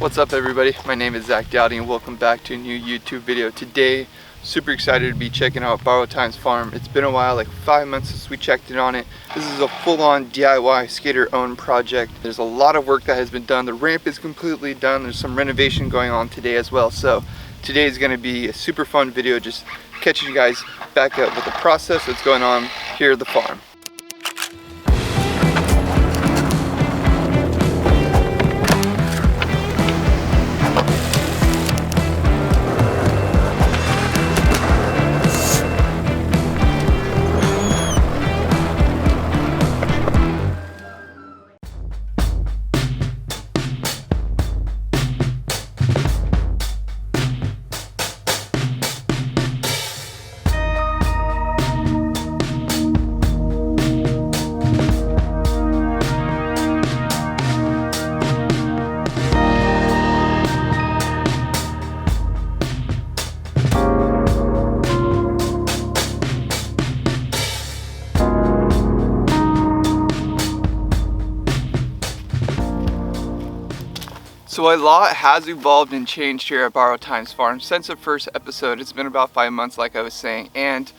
What's up everybody, my name is Zach Dowdy and welcome back to a new YouTube video. Today, super excited to be checking out Borrowed Time's farm. It's been a while, like 5 months since we checked in on it. This is a full-on DIY skater-owned project. There's a lot of work that has been done. The ramp is completely done. There's some renovation going on today as well. So today is going to be a super fun video, just catching you guys back up with the process that's going on here at the farm. So a lot has evolved and changed here at Borrowed Time's farm since the first episode. It's been about 5 months like I was saying, and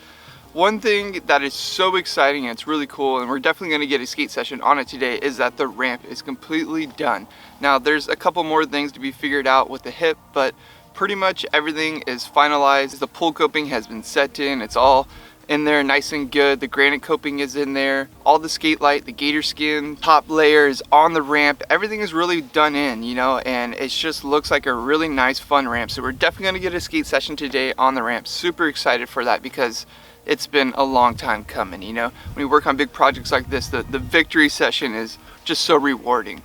one thing that is so exciting and it's really cool, and we're definitely going to get a skate session on it today, is that the ramp is completely done. Now there's a couple more things to be figured out with the hip, but pretty much everything is finalized. The pull coping has been set in, it's all in there nice and good. The granite coping is in there, all the skate light, the gator skin top layer is on the ramp. Everything is really done in, you know, and it just looks like a really nice fun ramp. So we're definitely going to get a skate session today on the ramp. Super excited for that because it's been a long time coming. You know, when you work on big projects like this, the victory session is just so rewarding.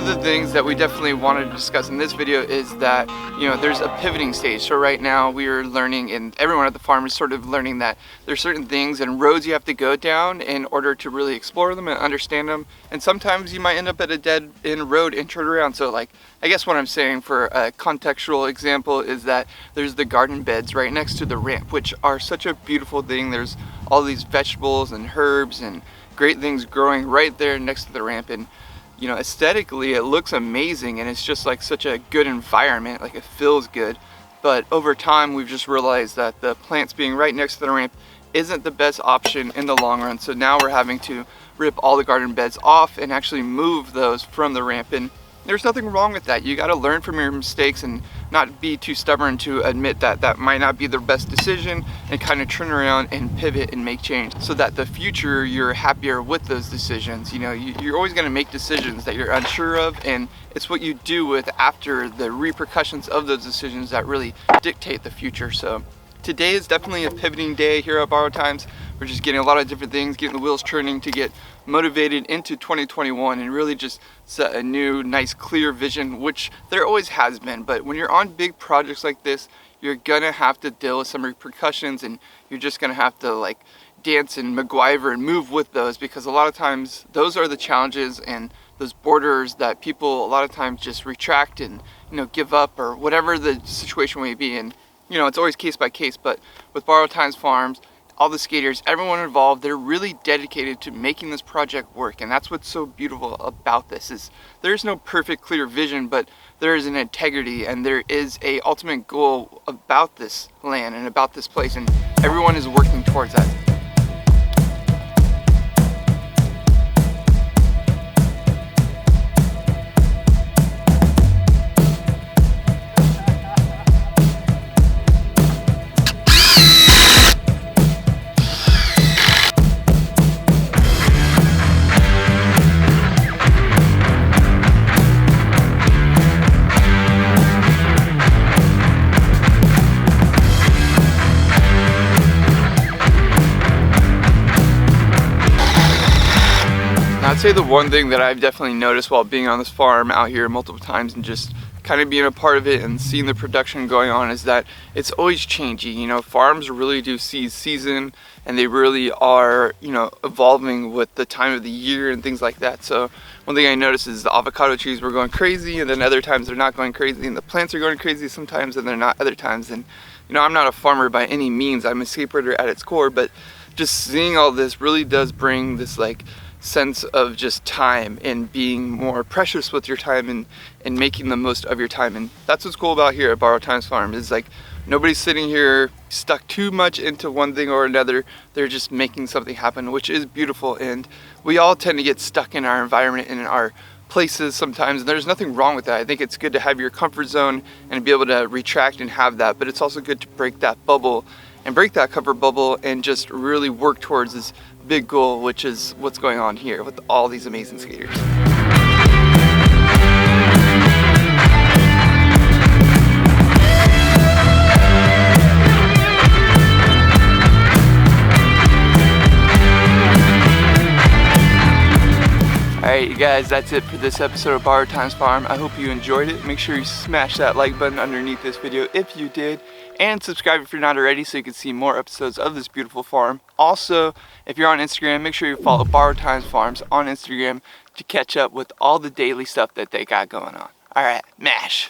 of the things that we definitely wanted to discuss in this video is that, you know, there's a pivoting stage. So right now we are learning, and everyone at the farm is sort of learning, that there's certain things and roads you have to go down in order to really explore them and understand them. And sometimes you might end up at a dead end road and turn around. So like, I guess what I'm saying for a contextual example is that there's the garden beds right next to the ramp, which are such a beautiful thing. There's all these vegetables and herbs and great things growing right there next to the ramp, and you know, aesthetically it looks amazing, and it's just like such a good environment, like it feels good. But over time we've just realized that the plants being right next to the ramp isn't the best option in the long run. So now we're having to rip all the garden beds off and actually move those from the ramp. And there's nothing wrong with that. You got to learn from your mistakes and not be too stubborn to admit that that might not be the best decision, and kind of turn around and pivot and make change, so that the future you're happier with those decisions. You know, you're always going to make decisions that you're unsure of, and it's what you do with after the repercussions of those decisions that really dictate the future. So today is definitely a pivoting day here at Borrowed Times. We're just getting a lot of different things, getting the wheels turning to get motivated into 2021 and really just set a new, nice, clear vision, which there always has been. But when you're on big projects like this, you're gonna have to deal with some repercussions, and you're just gonna have to like dance and MacGyver and move with those, because a lot of times those are the challenges and those borders that people a lot of times just retract and, you know, give up, or whatever the situation may be. And you know, it's always case by case. But with Borrowed Times Farms, all the skaters, everyone involved, they're really dedicated to making this project work. And that's what's so beautiful about this, is there's no perfect clear vision, but there is an integrity, and there is a ultimate goal about this land and about this place, and everyone is working towards that. I'd say the one thing that I've definitely noticed while being on this farm out here multiple times and just kind of being a part of it and seeing the production going on is that it's always changing. You know, farms really do see season, and they really are, you know, evolving with the time of the year and things like that. So one thing I noticed is the avocado trees were going crazy, and then other times they're not going crazy, and the plants are going crazy sometimes and they're not other times. And you know, I'm not a farmer by any means, I'm a skateboarder at its core, but just seeing all this really does bring this like sense of just time and being more precious with your time and making the most of your time. And that's what's cool about here at Borrowed Times Farm, is like nobody's sitting here stuck too much into one thing or another. They're just making something happen, which is beautiful. And we all tend to get stuck in our environment and in our places sometimes, and there's nothing wrong with that. I think it's good to have your comfort zone and be able to retract and have that, but it's also good to break that bubble and break that comfort bubble and just really work towards this big goal, which is what's going on here with all these amazing skaters. Alright you guys, that's it for this episode of Borrowed Times Farm. I hope you enjoyed it. Make sure you smash that like button underneath this video if you did, and subscribe if you're not already so you can see more episodes of this beautiful farm. Also, if you're on Instagram, make sure you follow Borrowed Times Farms on Instagram to catch up with all the daily stuff that they got going on. Alright, mash!